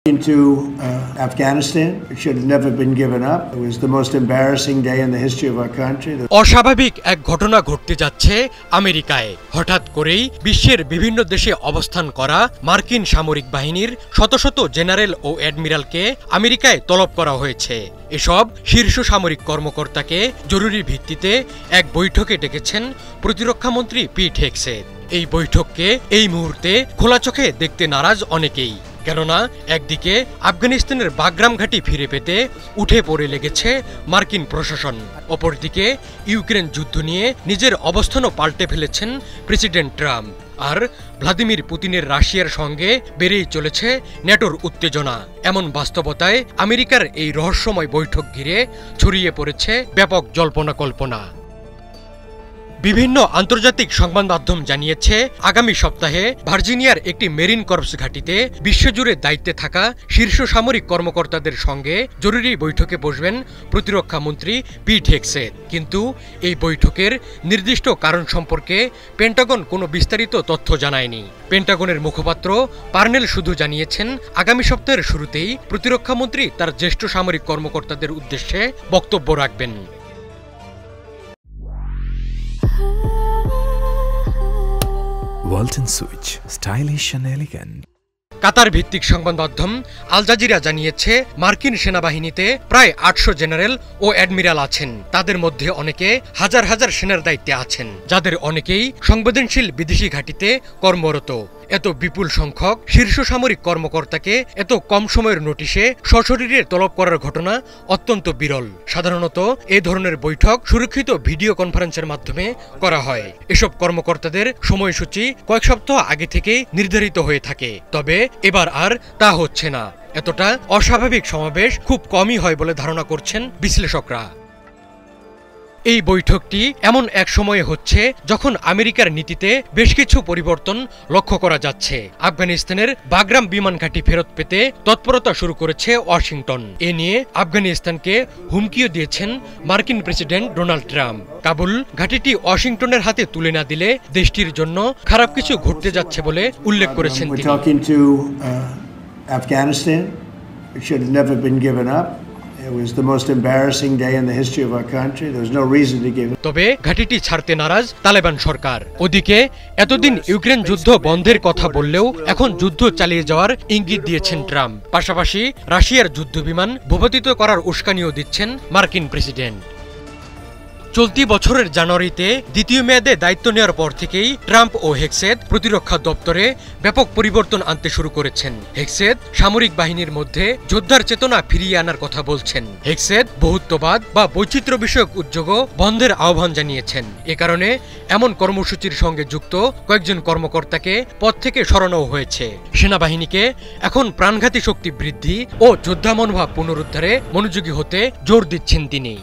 Into Afghanistan. It should have never been given up. It was the most embarrassing day in the history of our country. অস্বাভাবিক এক ঘটনা ঘটতে যাচ্ছে আমেরিকায়। হঠাৎ করেই বিশ্বের বিভিন্ন দেশে অবস্থান করা মার্কিন সামরিক বাহিনীর শত শত জেনারেল ও অ্যাডমিরালকে আমেরিকায় তলব করা হয়েছে। এসব শীর্ষ সামরিক কর্মকর্তাকে জরুরি ভিত্তিতে এক বৈঠকে ডেকেছেন প্রতিরক্ষামন্ত্রী পিট হেগসেথ। এই বৈঠককে এই মুহূর্তে খোলা চোখে দেখতে নারাজ অনেকেই। কেননা একদিকে আফগানিস্তানের বাগরাম ঘাঁটি ফিরে পেতে উঠে পড়ে লেগেছে মার্কিন প্রশাসন, অপরদিকে ইউক্রেন যুদ্ধ নিয়ে নিজের অবস্থানও পাল্টে ফেলেছেন প্রেসিডেন্ট ট্রাম্প। আর ভ্লাদিমির পুতিনের রাশিয়ার সঙ্গে বেড়েই চলেছে ন্যাটোর উত্তেজনা। এমন বাস্তবতায় আমেরিকার এই রহস্যময় বৈঠক ঘিরে ছড়িয়ে পড়েছে ব্যাপক জল্পনা কল্পনা। বিভিন্ন আন্তর্জাতিক সংবাদ মাধ্যম জানিয়েছে, আগামী সপ্তাহে ভার্জিনিয়ার একটি মেরিন কর্পস ঘাঁটিতে বিশ্বজুড়ে দায়িত্বে থাকা শীর্ষ সামরিক কর্মকর্তাদের সঙ্গে জরুরি বৈঠকে বসবেন প্রতিরক্ষামন্ত্রী পিট হেগসেথ। কিন্তু এই বৈঠকের নির্দিষ্ট কারণ সম্পর্কে পেন্টাগন কোনো বিস্তারিত তথ্য জানায়নি। পেন্টাগনের মুখপাত্র পার্নেল শুধু জানিয়েছেন, আগামী সপ্তাহের শুরুতেই প্রতিরক্ষামন্ত্রী তার জ্যেষ্ঠ সামরিক কর্মকর্তাদের উদ্দেশ্যে বক্তব্য রাখবেন। Walton Switch, stylish and elegant. কাতার ভিত্তিক সংবাদ মাধ্যম আল জাজিরা জানিয়েছে, মার্কিন সেনাবাহিনীতে প্রায় 800 জেনারেল ও অ্যাডমিরাল আছেন। তাদের মধ্যে অনেকে হাজার হাজার সেনার দায়িত্বে আছেন, যাদের অনেকেই সংবেদনশীল বিদেশি ঘাঁটিতে কর্মরত। এত বিপুল সংখ্যক শীর্ষ সামরিক কর্মকর্তাকে এত কম সময়ের নোটিশে সশরীরে তলব করার ঘটনা অত্যন্ত বিরল। সাধারণত এ ধরনের বৈঠক সুরক্ষিত ভিডিও কনফারেন্সের মাধ্যমে করা হয়। এসব কর্মকর্তাদের সময়সূচি কয়েক সপ্তাহ আগে থেকেই নির্ধারিত হয়ে থাকে, তবে এবার আর তা হচ্ছে না। এতটা অস্বাভাবিক সমাবেশ খুব কমই হয় বলে ধারণা করছেন বিশ্লেষকরা। এই বৈঠকটি এমন এক সময়ে হচ্ছে যখন আমেরিকার নীতিতে বেশ কিছু পরিবর্তন লক্ষ্য করা যাচ্ছে। আফগানিস্তানের বাগরাম বিমান ঘাঁটি ফেরত পেতে তৎপরতা শুরু করেছে ওয়াশিংটন। এ নিয়ে আফগানিস্তানকে হুমকিও দিয়েছেন মার্কিন প্রেসিডেন্ট ডোনাল্ড ট্রাম্প। কাবুল ঘাঁটিটি ওয়াশিংটনের হাতে তুলে না দিলে দেশটির জন্য খারাপ কিছু ঘটতে যাচ্ছে বলে উল্লেখ করেছেন তিনি। It was the most embarrassing day in the history of our country. There was no reason to give it. তবে ঘাঁটিটি ছাড়তে নারাজ তালেবান সরকার। ওদিকে এতদিন ইউক্রেন যুদ্ধ বন্ধের কথা বললেও এখন যুদ্ধ চালিয়ে যাওয়ার ইঙ্গিত দিয়েছেন ট্রাম্প। পাশাপাশি রাশিয়ার যুদ্ধবিমান ভূপাতিত করার উস্কানিও দিচ্ছেন মার্কিন প্রেসিডেন্ট। চলতি বছরের জানুয়ারিতে দ্বিতীয় মেয়াদে দায়িত্ব নেওয়ার পর থেকেই ট্রাম্প ও হেগসেথ প্রতিরক্ষা দপ্তরে ব্যাপক পরিবর্তন আনতে শুরু করেছেন। হেগসেথ সামরিক বাহিনীর মধ্যে যোদ্ধার চেতনা ফিরিয়ে আনার কথা বলছেন। হেগসেথ বহুত্ববাদ বা বৈচিত্র্য বিষয়ক উদ্যোগও বন্ধের আহ্বান জানিয়েছেন। এ কারণে এমন কর্মসূচির সঙ্গে যুক্ত কয়েকজন কর্মকর্তাকে পদ থেকে সরানো হয়েছে। সেনাবাহিনীকে এখন প্রাণঘাতী শক্তি বৃদ্ধি ও যোদ্ধা মনোভাব পুনরুদ্ধারে মনোযোগী হতে জোর দিচ্ছেন তিনি।